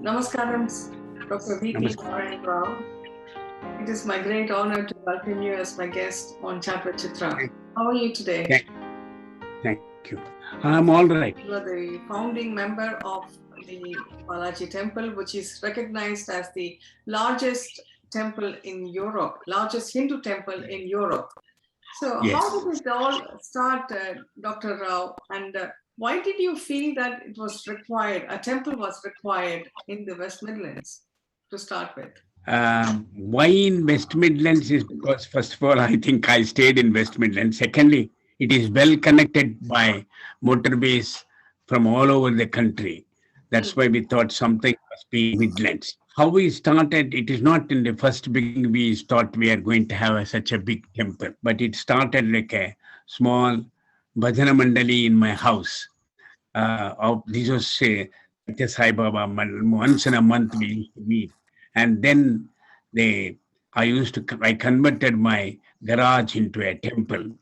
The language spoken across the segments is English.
Namaskaram, Dr.VP Namaskar. Narayan. It is my great honor to welcome you as my guest on Chapter Chithra. How are you today? Thank you. I'm all right. You are the founding member of the Balaji temple, which is recognized as the largest temple in Europe, largest Hindu temple in Europe. So Yes. how did it all start, Dr. Rao? And why did you feel that it was required, a temple was required in the West Midlands to start with? Why in West Midlands is because, first of all, I think I stayed in West Midlands. Secondly, it is well connected by motorways from all over the country. That's why we thought something must be in Midlands. How we started, it is not in the first beginning we thought we are going to have such a big temple, but it started like a small bhajana mandali in my house. This was Satya Sai Baba. Once in a month we used to meet, and then I converted my garage into a temple,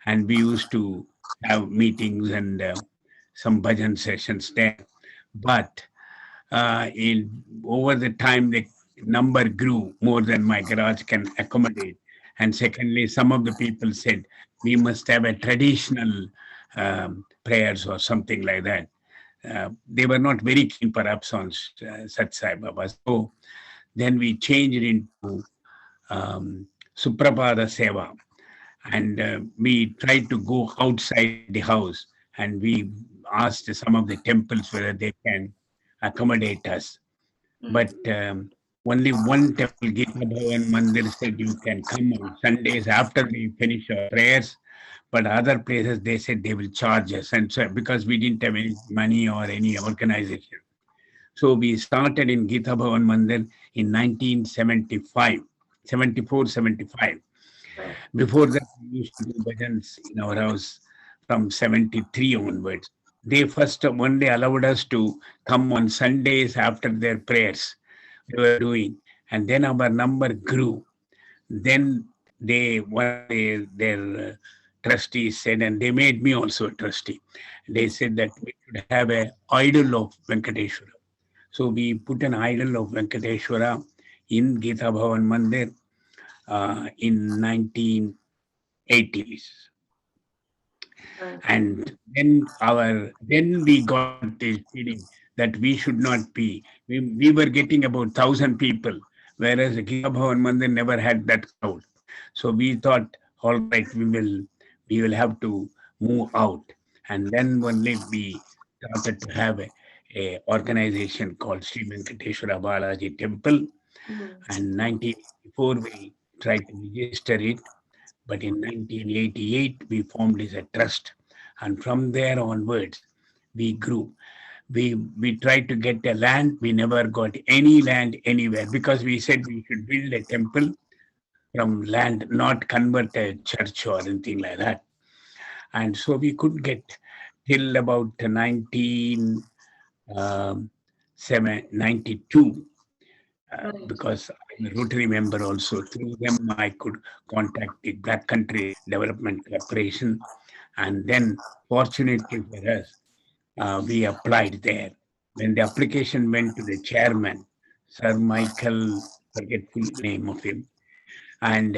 and we used to have meetings and some bhajan sessions there. But in over the time the number grew more than my garage can accommodate, and secondly some of the people said we must have a traditional prayers or something like that. They were not very keen perhaps on Sat Sai Baba. So then we changed it into Suprapada Seva, and we tried to go outside the house, and we asked some of the temples whether they can accommodate us. But only one temple, Gita Bhavan Mandir, said you can come on Sundays after we finish our prayers. But other places, they said they will charge us. And so, because we didn't have any money or any organization. So we started in Gita Bhavan Mandir in 1975, 74, 75. Before that, we used to do bhajans in our house from 73 onwards. They first only allowed us to come on Sundays after their prayers they were doing. And then our number grew. Then their trustees said, and they made me also a trustee. They said that we should have an idol of Venkateshwara. So we put an idol of Venkateshwara in Gita Bhavan Mandir in 1980s. And then we got this feeling that we should not be. We were getting about 1,000 people, whereas the Gita Bhavan Mandir never had that crowd. So we thought, all right, we will have to move out, and then only we started to have a organization called Sri Venkateshwara Balaji Temple. And 1984 we tried to register it, but in 1988 we formed as a trust, and from there onwards we grew. We tried to get a land. We never got any land anywhere because we said we should build a temple from land, not convert a church or anything like that. And so we could get till about 1992. Because I'm a Rotary member also. Through them, I could contact the Black Country Development Corporation. And then, fortunately for us, we applied there. When the application went to the chairman, Sir Michael, forget the name of him, and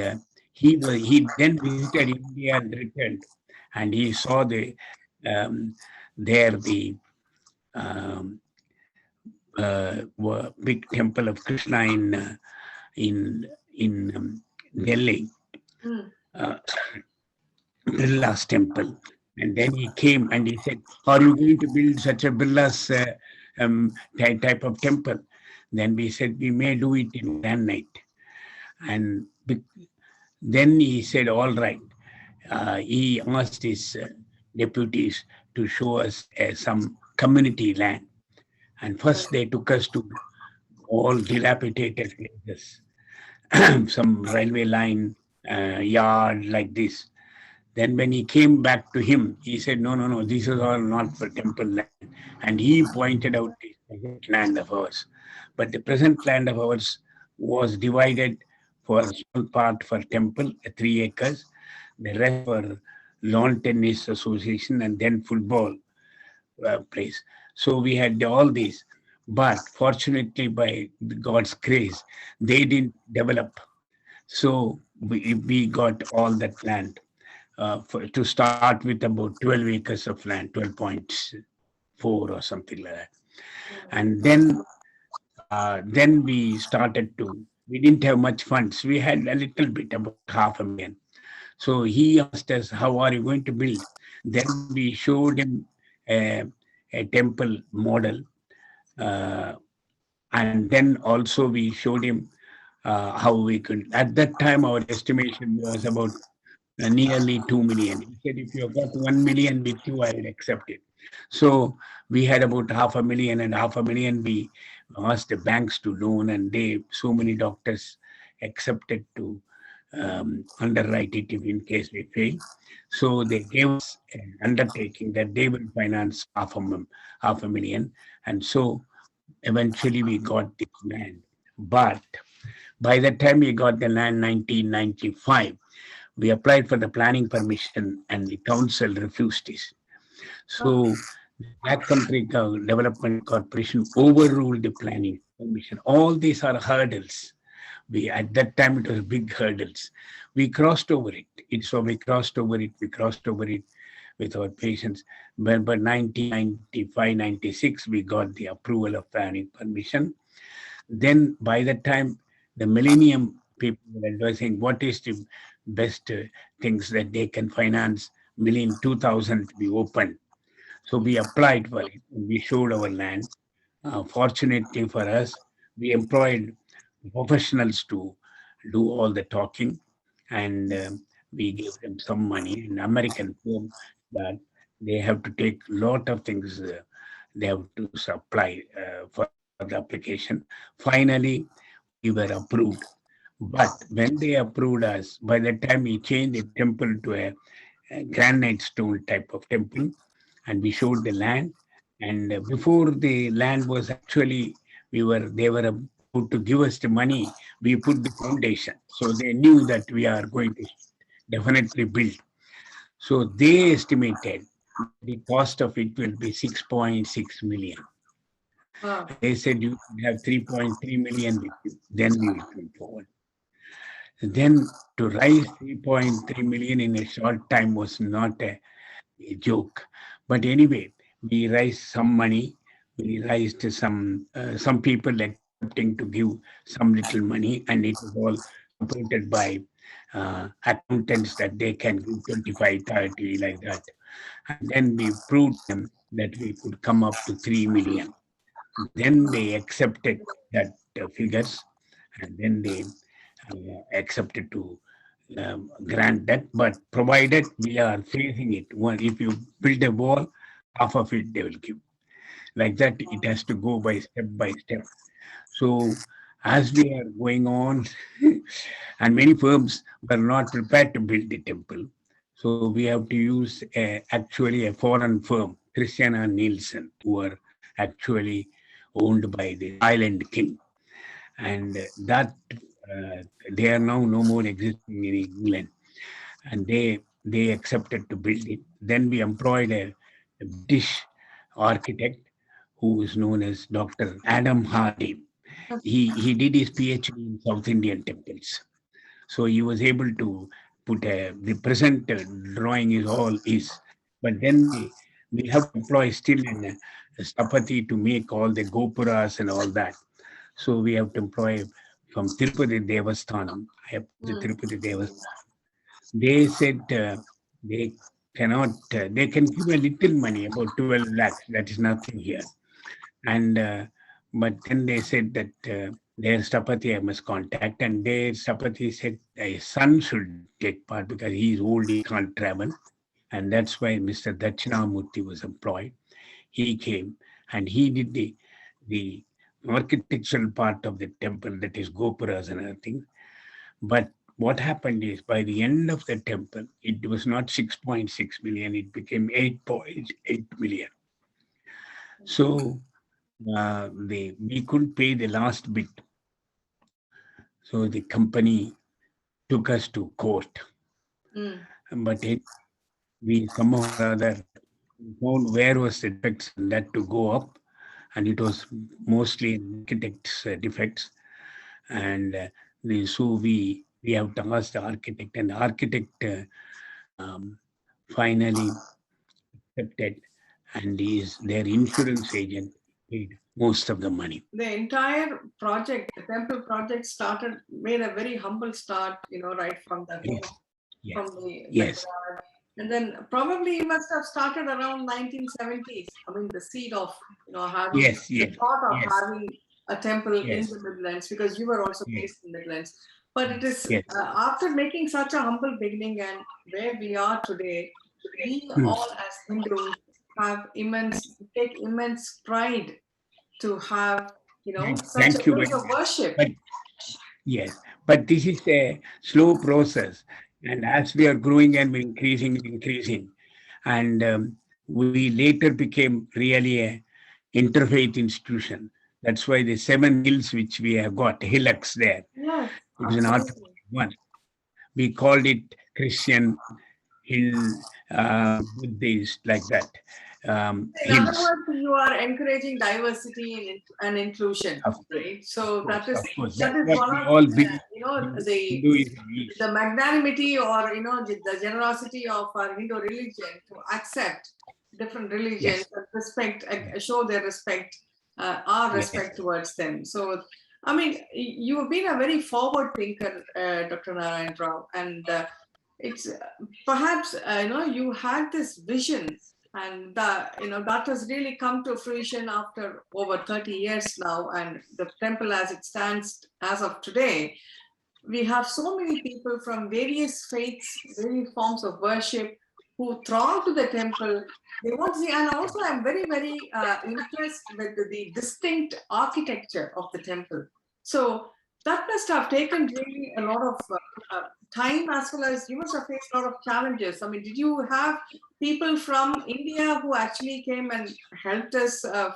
he then visited India and returned, and he saw the um, big temple of Krishna in Delhi, Birla's temple. And then he came and he said, "Are you going to build such a Birla's type of temple?" Then we said, "We may do it in granite." And then he said, "All right." He asked his deputies to show us some community land. And first they took us to all dilapidated places, some railway line, yard like this. Then when he came back to him, he said, no, this is all not for temple land. And he pointed out the present land of ours. But the present land of ours was divided for a small part for temple, 3 acres, the rest for lawn tennis association and then football place. So we had all these. But fortunately, by God's grace, they didn't develop. So we got all that land to start with about 12 acres of land, 12.4 or something like that. And then we started to, we didn't have much funds. We had a little bit, about 500,000. So he asked us, how are you going to build? Then we showed him a, a temple model. Uh, and then also we showed him how we could. At that time, our estimation was about nearly 2 million. He said, if you have got 1 million with you, I will accept it. So we had about 500,000, and 500,000 we asked the banks to loan, and so many doctors accepted to underwrite it if in case we fail. So they gave us an undertaking that they will finance 500,000. And so eventually we got this land. But by the time we got the land, 1995, we applied for the planning permission and the council refused this. So the Black Country Development Corporation overruled the planning permission. All these are hurdles. At that time, it was big hurdles. We crossed over it. We crossed over it. We crossed over it with our patients. But by 1995, 96, we got the approval of planning permission. Then by the time the millennium people were advising what is the best things that they can finance, million 2000 to be open. So we applied for it. And we showed our land. Fortunately for us, we employed professionals to do all the talking, and we gave them some money. An American firm, but they have to take a lot of things. They have to supply for the application. Finally, we were approved. But when they approved us, by the time we changed the temple to a granite stone type of temple, and we showed the land. And before the land was actually, they were about to give us the money. We put the foundation, so they knew that we are going to definitely build. So they estimated that the cost of it will be 6.6 million. Wow. And they said you should have 3.3 million with you, then we will come forward. Then to raise 3.3 million in a short time was not a joke. But anyway, we raised some money. We raised some people accepting to give some little money, and it was all supported by accountants that they can give 25, 30 like that. And then we proved them that we could come up to 3 million. Then they accepted that figures, and then they accepted to grant that, but provided we are facing it. One, if you build a wall, half of it they will give. Like that, it has to go by step. So as we are going on, and many firms were not prepared to build the temple, so we have to use actually a foreign firm, Christiana Nielsen, who are actually owned by the island king, and that they are now no more existing in England, and they accepted to build it. Then we employed a British architect who is known as Dr. Adam Hardy. He did his PhD in South Indian temples, so he was able to the present drawing is all is, but then we have to employ still in Stapati to make all the gopuras and all that. So we have to employ from Tirupati Devasthanam. I have the Tirupati Devasthanam. They said they cannot, they can give a little money, about 12 lakhs. That is nothing here. And but then they said that their Stapati I must contact, and their Stapati said a son should take part because he is old, he can't travel. And that's why Mr. Dakshinamurti was employed. He came and he did the architectural part of the temple, that is gopuras and everything. But what happened is by the end of the temple, it was not 6.6 million, it became 8.8 million. So we couldn't pay the last bit. So the company took us to court. But we somehow or other found where was the defects and that to go up. and it was mostly in architect's defects. And so we have tasked the architect, and the architect finally accepted, and is their insurance agent paid most of the money. The entire project, the temple project made a very humble start, right from the home, Yes. from the Yes. garage. And then probably you must have started around 1970s. I mean, the seed of, having the thought of having a temple in the Midlands, because you were also based in the Midlands. But it is after making such a humble beginning and where we are today, we all as Hindus take immense pride to have, such a place of worship. But this is a slow process. And as we are growing and increasing, and we later became really a interfaith institution. That's why the 7 hills which we have got, hillocks there. Yes, it was an Article 1. We called it Christian Hill, Buddhist, like that. In other words, you are encouraging diversity and inclusion, right? So that is one of the magnanimity or the generosity of our Hindu religion to accept different religions and respect, show their respect, our respect towards them. So, I mean, you have been a very forward thinker, Dr. Narayan Rao, and it's perhaps you had this vision. And that has really come to fruition after over 30 years now. And the temple as it stands as of today, we have so many people from various faiths, various forms of worship who throng to the temple. They want to see, and also I'm very, very impressed with the distinct architecture of the temple. So that must have taken really a lot of time, as well as you must have faced a lot of challenges. I mean, did you have people from India who actually came and helped us with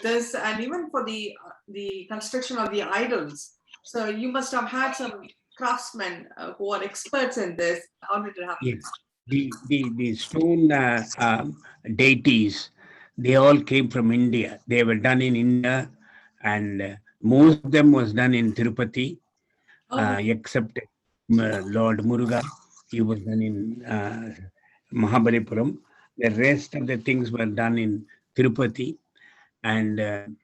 this, and even for the construction of the idols? So you must have had some craftsmen who are experts in this. How did it happen? Yes. The stone deities, they all came from India. They were done in India, and most of them was done in Tirupati, except Lord Muruga. He was done in Mahabalipuram. The rest of the things were done in Tirupati, and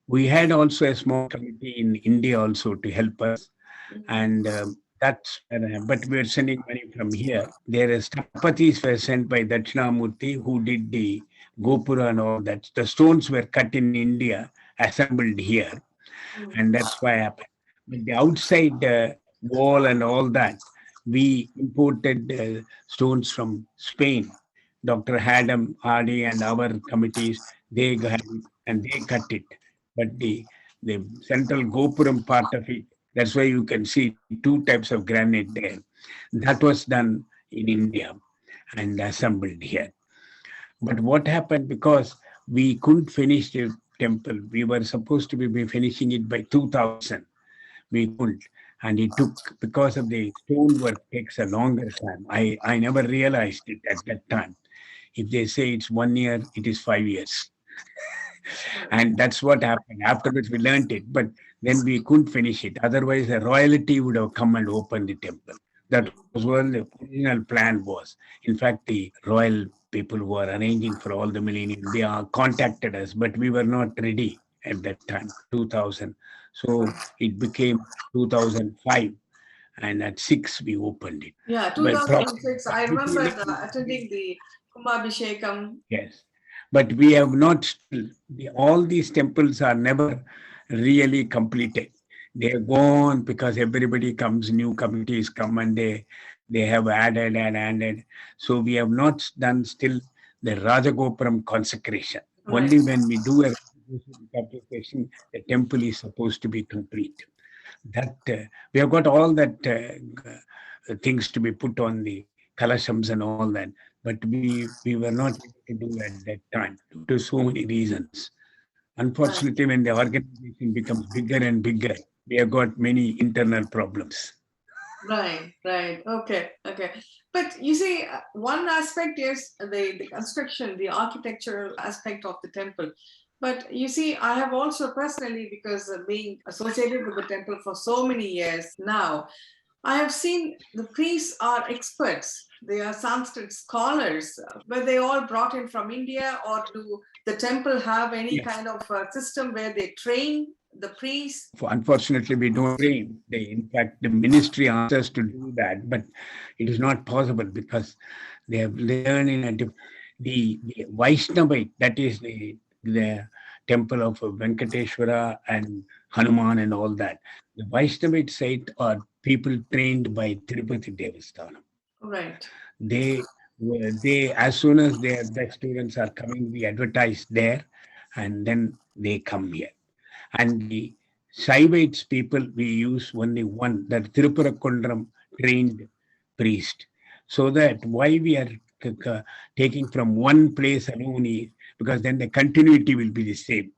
we had also a small committee in India also to help us, and but we were sending money from here. Their stapatis were sent by Dakshinamurti, who did the Gopura and all that. The stones were cut in India, assembled here, and that's why happened. But the outside wall and all that, we imported stones from Spain. Dr. Adam, Hardy, and our committees, they got it and they cut it. But the central Gopuram part of it, that's why you can see 2 types of granite there. That was done in India and assembled here. But what happened, because we couldn't finish the temple, we were supposed to be finishing it by 2000. We couldn't. And it took, because of the stonework takes a longer time. I never realized it at that time. If they say it's 1 year, it is 5 years. And that's what happened. Afterwards, we learned it, but then we couldn't finish it. Otherwise, the royalty would have come and opened the temple. That was what the original plan was. In fact, the royal people who were arranging for all the millennium, they contacted us, but we were not ready at that time, 2000. So it became 2005, and at 6 we opened it. Yeah, 2006. I remember attending the Kumbhabhishekam. Yes, but we have not. All these temples are never really completed. They are gone because everybody comes, new committees come, and they have added and added. So we have not done still the Rajagopuram consecration. Right. Only when we do a consecration, the temple is supposed to be complete. That we have got all that things to be put on the kalashams and all that, but we were not able to do at that time due to so many reasons. Unfortunately, when the organization becomes bigger and bigger, we have got many internal problems. Right, right. Okay, okay. But you see, one aspect is the construction, the architectural aspect of the temple. But you see, I have also personally, because being associated with the temple for so many years now, I have seen the priests are experts. They are Sanskrit scholars. Were they all brought in from India, or do the temple have any Yes. kind of system where they train the priests? Unfortunately, we don't train. In fact, the ministry asks us to do that, but it is not possible because they have learned in the Vaishnavite, that is the temple of Venkateshwara and Hanuman and all that. The Vaishnavite site are people trained by Tirupati Devasthanam. Right. They they as soon as the students are coming, we advertise there, and then they come here. And the Shaivites people, we use only one, that Tirupura trained priest. So that why we are taking from one place alone is because then the continuity will be the same.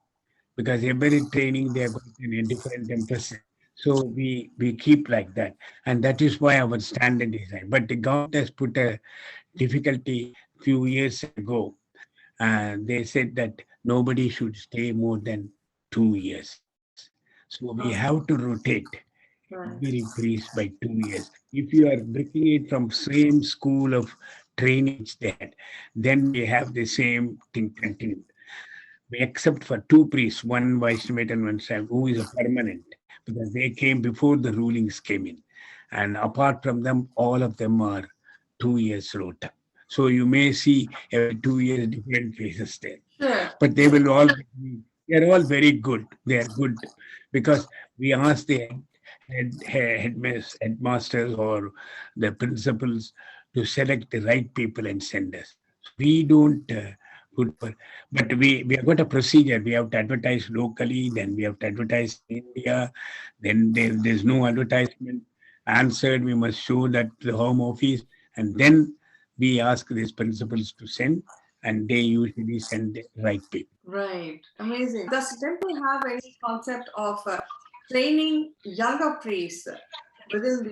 Because every training they are going to a different emphasis. So we keep like that. And that is why our standard is high. But the government has put a difficulty few years ago. And they said that nobody should stay more than 2 years. So we have to rotate every Right. priest by 2 years. If you are bringing it from same school of training which they had, then we have the same thing continued. Except for two priests, one Vaishnavite and one Shaiv, who is a permanent, because they came before the rulings came in. And apart from them, all of them are 2 years rota. So you may see every 2 years different faces there, Sure. but they will all be, they're all very good. They are good because we ask the headmasters or the principals to select the right people and send us. We don't put, but we have got a procedure. We have to advertise locally, then we have to advertise in India, then there's no advertisement answered. We must show that the home office, and then we ask these principals to send, and they usually send the right people. Right. Amazing. Does the temple have any concept of training younger priests within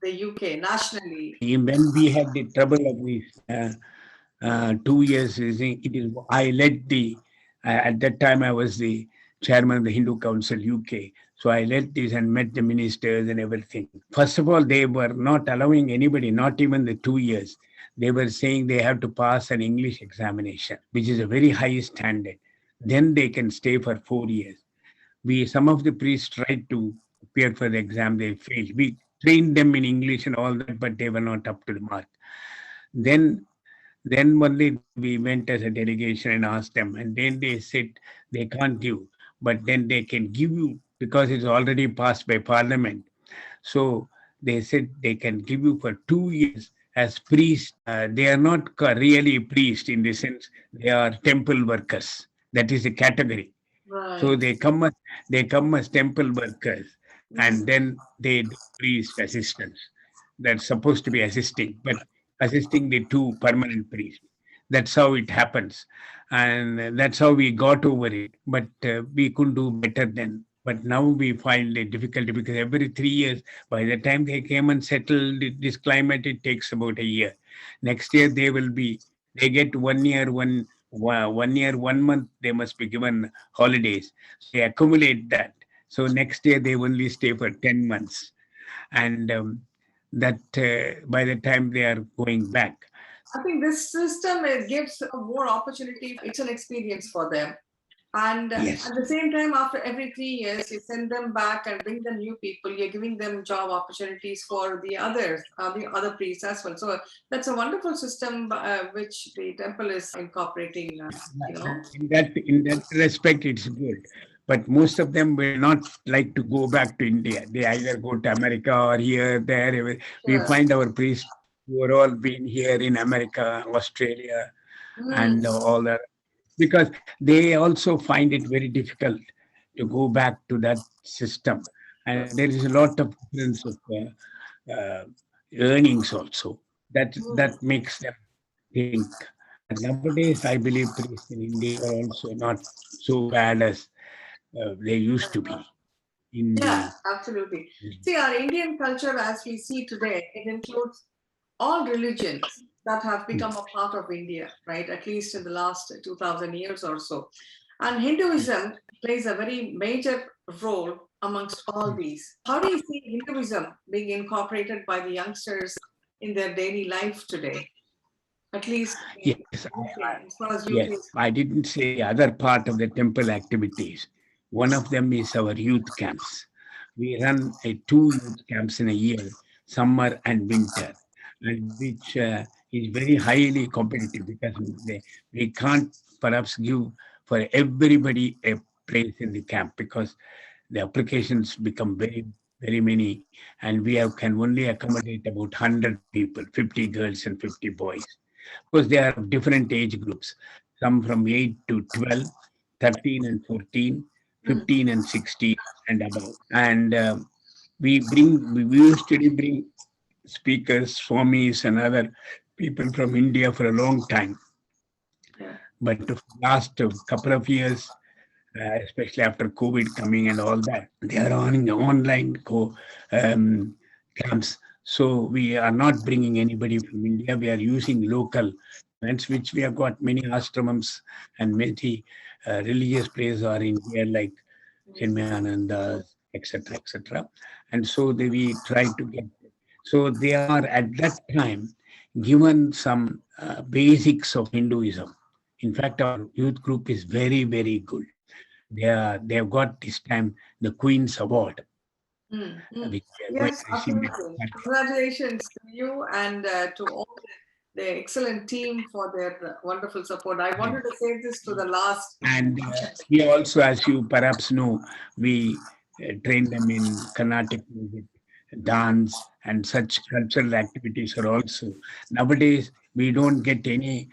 the UK nationally? When we had the trouble of these 2 years, it is I led the at that time I was the chairman of the Hindu Council UK. So I led this and met the ministers and everything. First of all, they were not allowing anybody, not even the 2 years. They were saying they have to pass an English examination, which is a very high standard. Then they can stay for 4 years. We Some of the priests tried to appear for the exam, they failed. We trained them in English and all that, but they were not up to the mark. Then only we went as a delegation and asked them, and then they said they can't give, but then they can give you because it's already passed by Parliament. So they said they can give you for 2 years as priests. They are not really priests in the sense they are temple workers. That is a category. So Right. they come as temple workers, Mm. and then they do priest assistants. That's supposed to be assisting, but assisting the two permanent priests. That's how it happens, and that's how we got over it. But we could do better then. But now we find it difficulty because every 3 years, by the time they came and settled this climate, it takes about a year. Next year they get 1 year, 1 year, 1 month, they must be given holidays. So they accumulate that. So next year they only stay for 10 months. And that by the time they are going back. I think this system gives more opportunity. It's an experience for them. And Yes. at the same time, after every 3 years, you send them back and bring them new people. You're giving them job opportunities for the other priests as well. So that's a wonderful system which the temple is incorporating. In that respect, it's good. But most of them will not like to go back to India. They either go to America or here, there. We Sure. find our priests who are all been here in America, Australia, Mm. and all that, because they also find it very difficult to go back to that system. And there is a lot of difference of earnings also. That makes them think. But nowadays, I believe priests in India are also not so bad as they used to be. in Yeah, the. absolutely. See, our Indian culture as we see today, it includes all religions that have become a part of India, right? At least in the last 2000 years or so. And Hinduism plays a very major role amongst all these. How do you see Hinduism being incorporated by the youngsters in their daily life today? At least in Yes, UK, as far as UK yes. is. I didn't say the other part of the temple activities. One of them is our youth camps. We run two youth camps in a year, summer and winter, and which is very highly competitive because we can't perhaps give for everybody a place in the camp because the applications become very many, and can only accommodate about 100 people, 50 girls and 50 boys. Because they are of different age groups, some from 8 to 12, 13 and 14, Mm, 15 and 16 and above. And we usually bring speakers, swamis and other people from India for a long time. yeah. But the last couple of years, especially after COVID coming and all that, they are on online um, camps. So we are not bringing anybody from India. We are using local events, which we have got many ashramams and many religious places are in here, like Chinmayananda, etc., etc. And so we try to get. So they are at that time given some basics of Hinduism. In fact, our youth group is very good. They have got this time the Queen's Award, Mm, mm. which they are going Yes, to receive next absolutely. month. Congratulations to you and to all the excellent team for their wonderful support. I wanted to save this to the last. And we also, as you perhaps know, we train them in Carnatic music, dance, and such cultural activities are also. Nowadays, we don't get any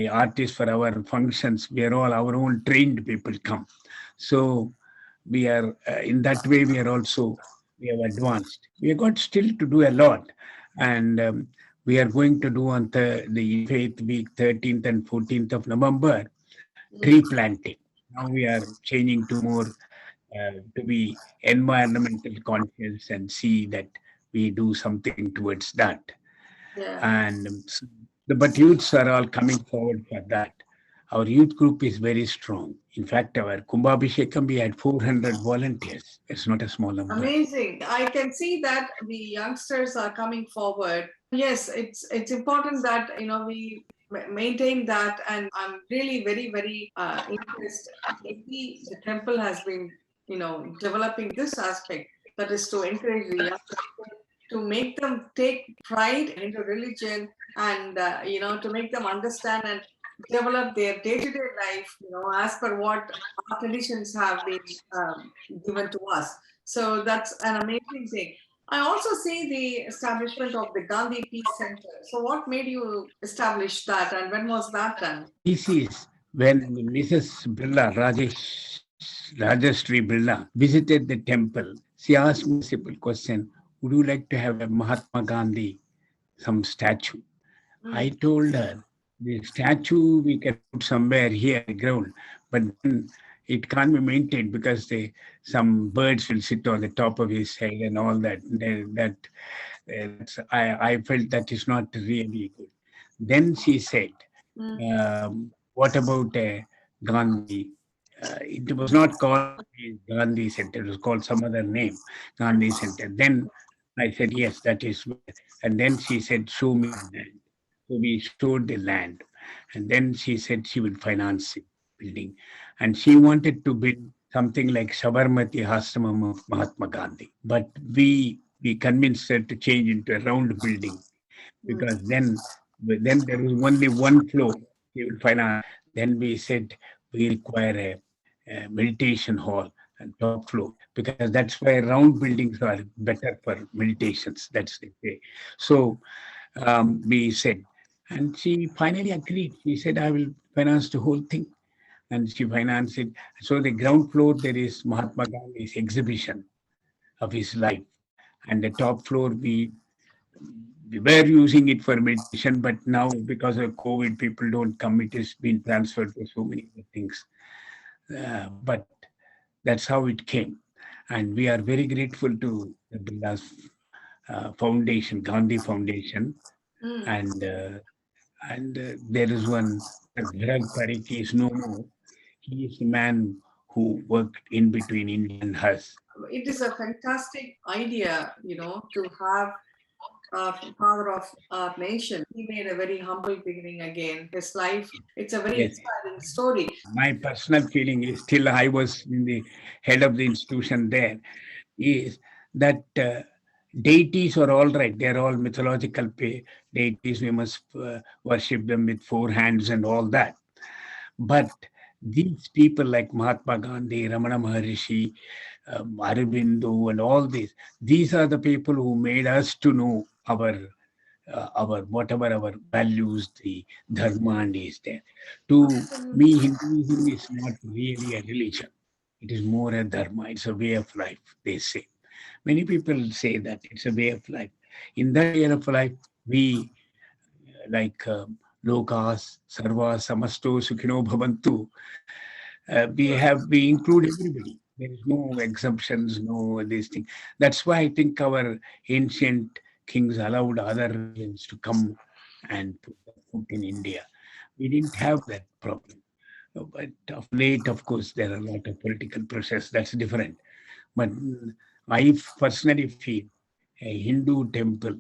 artists for our functions. We are all our own trained people come. So we are in that way we are also we have advanced. We have got still to do a lot, and we are going to do on the Faith Week 13th and 14th of November Mm, tree planting. Now we are changing to more to be environmental conscious and see that we do something towards that. yeah. And but youths are all coming forward for that. Our youth group is very strong. In fact, our Kumbhabhishekam, we had 400 volunteers. It's not a small number. Amazing. I can see that the youngsters are coming forward. Yes, it's important that we maintain that, and I'm really very impressed. Maybe the temple has been developing this aspect, that is to encourage the young people, to make them take pride into religion, and to make them understand and develop their day-to-day life as per what our traditions have been given to us. So that's an amazing thing. I also see the establishment of the Gandhi Peace Center. So what made you establish that, and when was that done? This is when Mrs. Birla, Rajashri Birla, visited the temple. She asked me a simple question: would you like to have a Mahatma Gandhi, some statue? I Mm, told her the statue we can put somewhere here on the ground, but then it can't be maintained because some birds will sit on the top of his head and all that. I felt that is not really good. Then she said, mm, "What about Gandhi?" It was not called the Gandhi Center; it was called some other name, Gandhi Center. Then I said, "Yes, that is where." And then she said, "Show me the land." So we showed the land, and then she said she would finance it building, and she wanted to build something like Sabarmati Ashramam of Mahatma Gandhi. But we convinced her to change into a round building mm. because then there was only one floor she will finance. Then we said we require a meditation hall and top floor because that's why round buildings are better for meditations. That's the way. So we said, and she finally agreed. She said, "I will finance the whole thing." And she financed it. So the ground floor there is Mahatma Gandhi's exhibition of his life, and the top floor we were using it for meditation, but now because of COVID, people don't come. It has been transferred to so many other things. But that's how it came. And we are very grateful to the Birla's foundation, Gandhi Foundation. Mm. And there is one, Virag Parikh is no more. He is the man who worked in between India and us. It is a fantastic idea, to have father of our nation. He made a very humble beginning again. His life, it's a very Yes. inspiring story. My personal feeling is still I was in the head of the institution there, is that deities are all right. They're all mythological deities. We must worship them with four hands and all that. But these people like Mahatma Gandhi, Ramana Maharishi, Aurobindo, and all these are the people who made us to know our whatever our values, the dharma and is there. To me, Hinduism is not really a religion. It is more a dharma. It's a way of life, they say. Many people say that it's a way of life. In that way of life, we like lokas, sarva, samasto, sukhino bhavantu. We include everybody. There is no exemptions, no this thing. That's why I think our ancient kings allowed other religions to come and put their foot in India. We didn't have that problem. But of late, of course, there are a lot of political pressures. That's different. But I personally feel a Hindu temple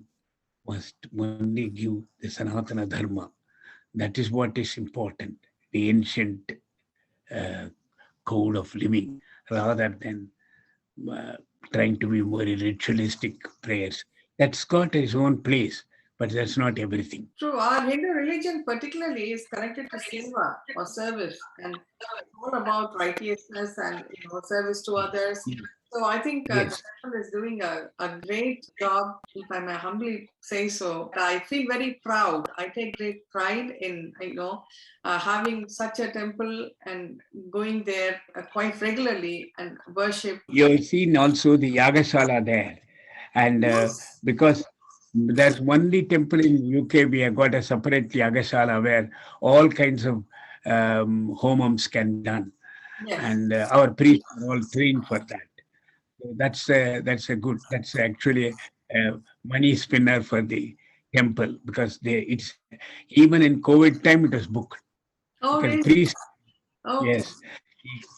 must only give the Sanatana Dharma. That is what is important. The ancient uh, code of living, rather than uh, trying to be more ritualistic prayers. That's got its own place, but that's not everything. True. Our Hindu religion particularly is connected to seva or service, and it's all about righteousness and service to others. Yes. So I think the Yes. temple is doing a great job, if I may humbly say so. I feel very proud. I take great pride in having such a temple and going there quite regularly and worship. You've seen also the Yagashala there, and Yes. because there's only temple in UK, we have got a separate Yagashala where all kinds of homums can be done, Yes. and our priests are all trained for that. So that's actually a money spinner for the temple, because it's even in COVID time it was booked, Oh, because really? priests, Okay. yes,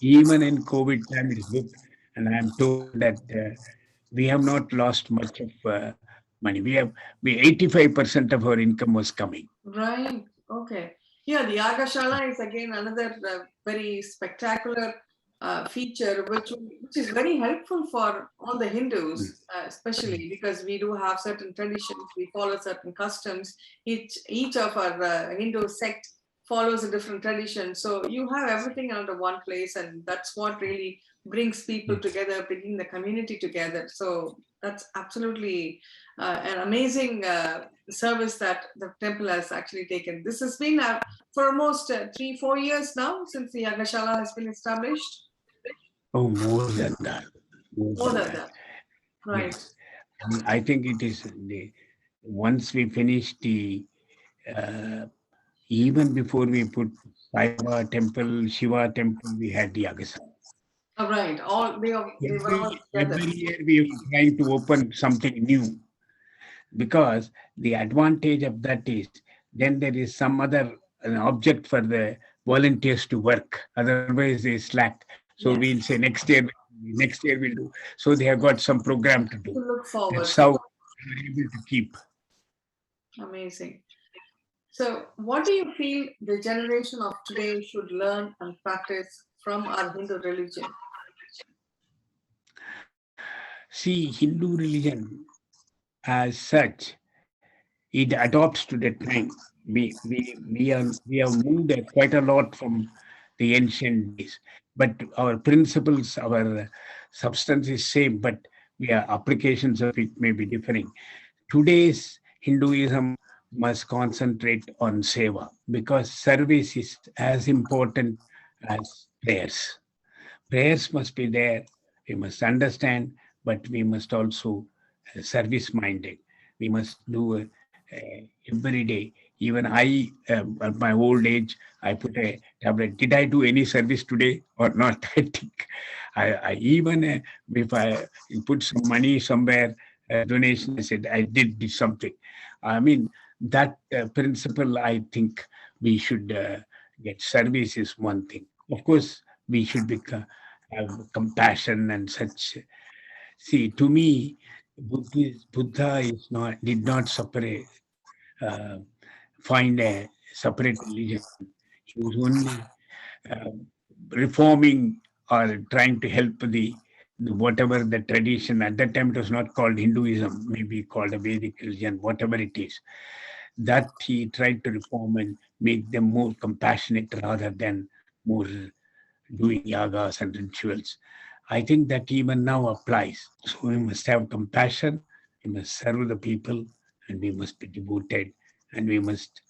even in COVID time it is booked, and I'm told that we have not lost much of money. We 85% of our income was coming. Right. Okay. Yeah, the Yagashala is again another very spectacular feature, which is very helpful for all the Hindus, especially because we do have certain traditions, we follow certain customs. Each of our Hindu sect follows a different tradition. So you have everything under one place, and that's what really brings people together, bringing the community together. So that's absolutely an amazing service that the temple has actually taken. This has been for almost 3-4 years now since the Yagashala has been established. Oh, more than that. More than that. Right. Yes. I think it is once we finish uh, even before we put Saiba temple, Shiva temple, we had the Yagashala. All right. They were all together. Every year we were trying to open something new, because the advantage of that is then there is some other an object for the volunteers to work. Otherwise, they slack. So Yes. we'll say next year we'll do. So they have got some program to To do. look forward. That's how we're able to keep. Amazing. So, what do you feel the generation of today should learn and practice from our Hindu religion? See, Hindu religion as such, it adopts to the time. We have moved quite a lot from the ancient days, but our principles, our substance is same, but we are applications of it may be differing. Today's Hinduism must concentrate on seva, because service is as important as prayers. Prayers must be there. We must understand, but we must also service minded. We must do every day. Even I, at my old age, I put a tablet. Did I do any service today or not? I think I even if I put some money somewhere, donation, I said I did something. I mean, that principle, I think we should get. Service is one thing. Of course, we should have compassion and such. See, to me, Buddha is not did not separate, uh, find a separate religion. He was only uh, reforming or trying to help the whatever the tradition at that time. It was not called Hinduism, maybe called a Vedic religion, whatever it is. That he tried to reform and make them more compassionate rather than more doing yagas and rituals. I think that even now applies. So we must have compassion, we must serve the people, and we must be devoted, and we must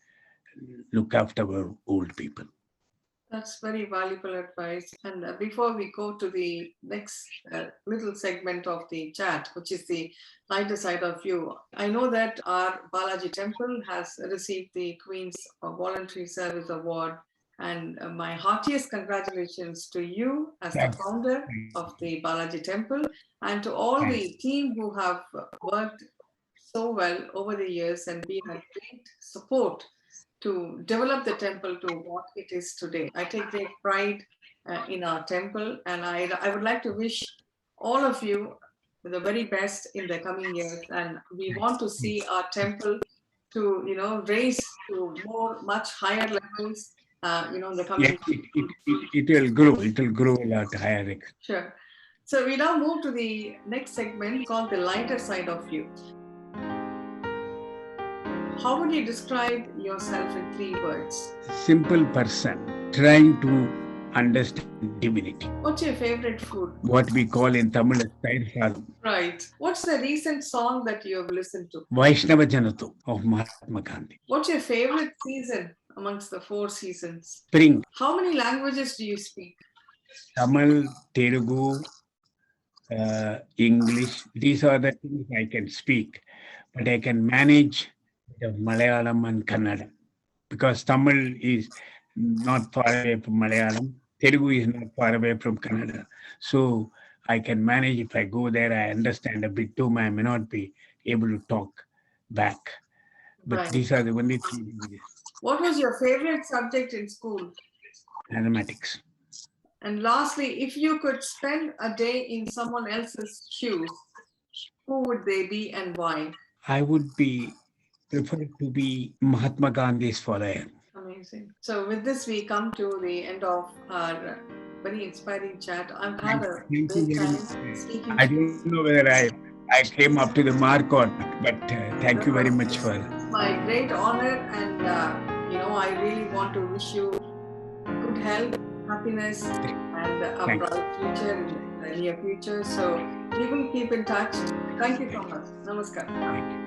look after our old people. That's very valuable advice. And before we go to the next little segment of the chat, which is the lighter side of you, I know that our Balaji temple has received the Queen's Voluntary Service Award. And my heartiest congratulations to you as the founder of the Balaji temple, and to all the team who have worked so well over the years and been a great support to develop the temple to what it is today. I take great pride in our temple, and I would like to wish all of you the very best in the coming years. And we want to see our temple to raise to much higher levels. In the coming. It will grow. It will grow a lot higher. Sure. So we now move to the next segment called the lighter side of you. How would you describe yourself in 3 words? Simple person trying to understand divinity. What's your favorite food? What we call in Tamil as Right. What's the recent song that you have listened to? Vaishnava Janatu of Mahatma Gandhi. What's your favorite season amongst the 4 seasons? Spring. How many languages do you speak? Tamil, Telugu, English. These are the things I can speak, but I can manage Malayalam and Kannada, because Tamil is not far away from Malayalam. Telugu is not far away from Kannada. So I can manage. If I go there, I understand a bit too. I may not be able to talk back. But Right. These are the only 3 languages. What was your favorite subject in school? Mathematics. And lastly, if you could spend a day in someone else's shoes, who would they be and why? I would prefer to be Mahatma Gandhi's follower. Amazing. So with this, we come to the end of our very inspiring chat. I've had a great time speaking. I don't know whether I came up to the mark or not, but thank you very much for. It's my great honor, and I really want to wish you good health, happiness, and a bright future in the near future. So we will keep in touch. Thank you so much. Namaskar. Thank you.